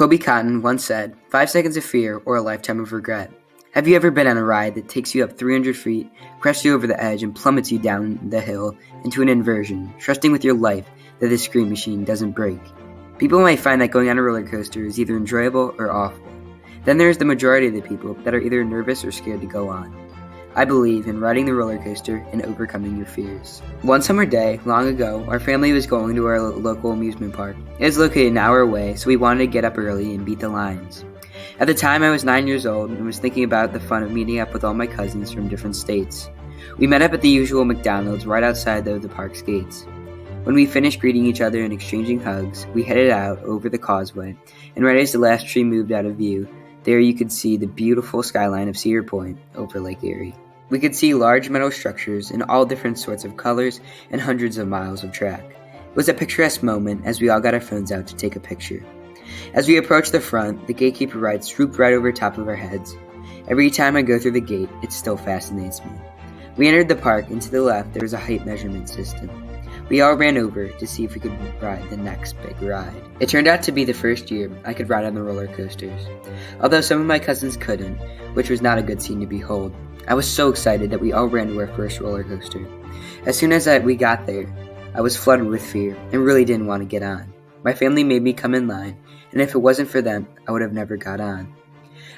Kobe Cotton once said, 5 seconds of fear or a lifetime of regret. Have you ever been on a ride that takes you up 300 feet, crashes you over the edge, and plummets you down the hill into an inversion, trusting with your life that the scream machine doesn't break? People might find that going on a roller coaster is either enjoyable or awful. Then there is the majority of the people that are either nervous or scared to go on. I believe in riding the roller coaster and overcoming your fears. One summer day, long ago, our family was going to our local amusement park. It was located an hour away, so we wanted to get up early and beat the lines. At the time, I was 9 years old and was thinking about the fun of meeting up with all my cousins from different states. We met up at the usual McDonald's right outside the park's gates. When we finished greeting each other and exchanging hugs, we headed out over the causeway, and right as the last tree moved out of view, there you could see the beautiful skyline of Cedar Point over Lake Erie. We could see large metal structures in all different sorts of colors and hundreds of miles of track. It was a picturesque moment as we all got our phones out to take a picture. As we approached the front, the gatekeeper ride swooped right over top of our heads. Every time I go through the gate, it still fascinates me. We entered the park, and to the left there was a height measurement system. We all ran over to see if we could ride the next big ride. It turned out to be the first year I could ride on the roller coasters, although some of my cousins couldn't, which was not a good scene to behold. I was so excited that we all ran to our first roller coaster. As soon as we got there, I was flooded with fear and really didn't want to get on. My family made me come in line, and if it wasn't for them, I would have never got on.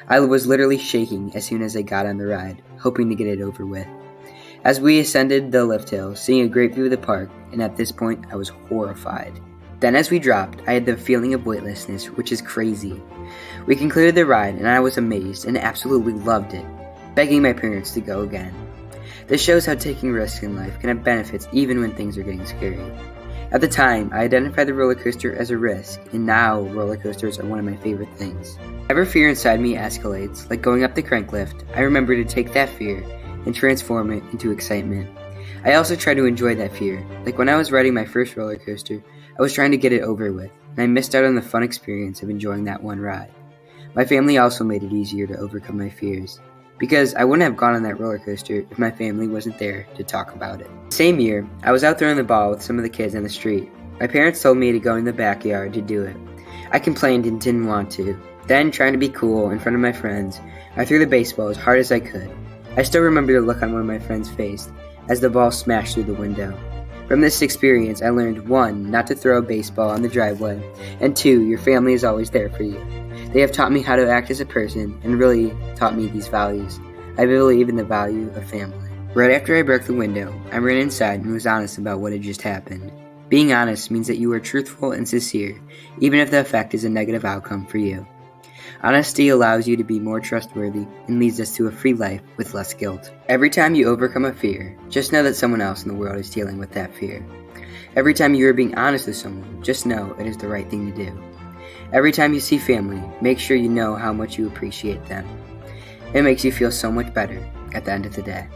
I was literally shaking as soon as I got on the ride, hoping to get it over with. As we ascended the lift hill, seeing a great view of the park, and at this point, I was horrified. Then as we dropped, I had the feeling of weightlessness, which is crazy. We concluded the ride, and I was amazed and absolutely loved it, begging my parents to go again. This shows how taking risks in life can have benefits even when things are getting scary. At the time, I identified the roller coaster as a risk, and now roller coasters are one of my favorite things. Whenever fear inside me escalates, like going up the crank lift, I remember to take that fear and transform it into excitement. I also try to enjoy that fear. Like when I was riding my first roller coaster, I was trying to get it over with, and I missed out on the fun experience of enjoying that one ride. My family also made it easier to overcome my fears, because I wouldn't have gone on that roller coaster if my family wasn't there to talk about it. The same year, I was out throwing the ball with some of the kids on the street. My parents told me to go in the backyard to do it. I complained and didn't want to. Then, trying to be cool in front of my friends, I threw the baseball as hard as I could. I still remember the look on one of my friends' face as the ball smashed through the window. From this experience, I learned 1, not to throw a baseball on the driveway, and 2, your family is always there for you. They have taught me how to act as a person and really taught me these values. I believe in the value of family. Right after I broke the window, I ran inside and was honest about what had just happened. Being honest means that you are truthful and sincere, even if the effect is a negative outcome for you. Honesty allows you to be more trustworthy and leads us to a free life with less guilt. Every time you overcome a fear, just know that someone else in the world is dealing with that fear. Every time you are being honest with someone, just know it is the right thing to do. Every time you see family, make sure you know how much you appreciate them. It makes you feel so much better at the end of the day.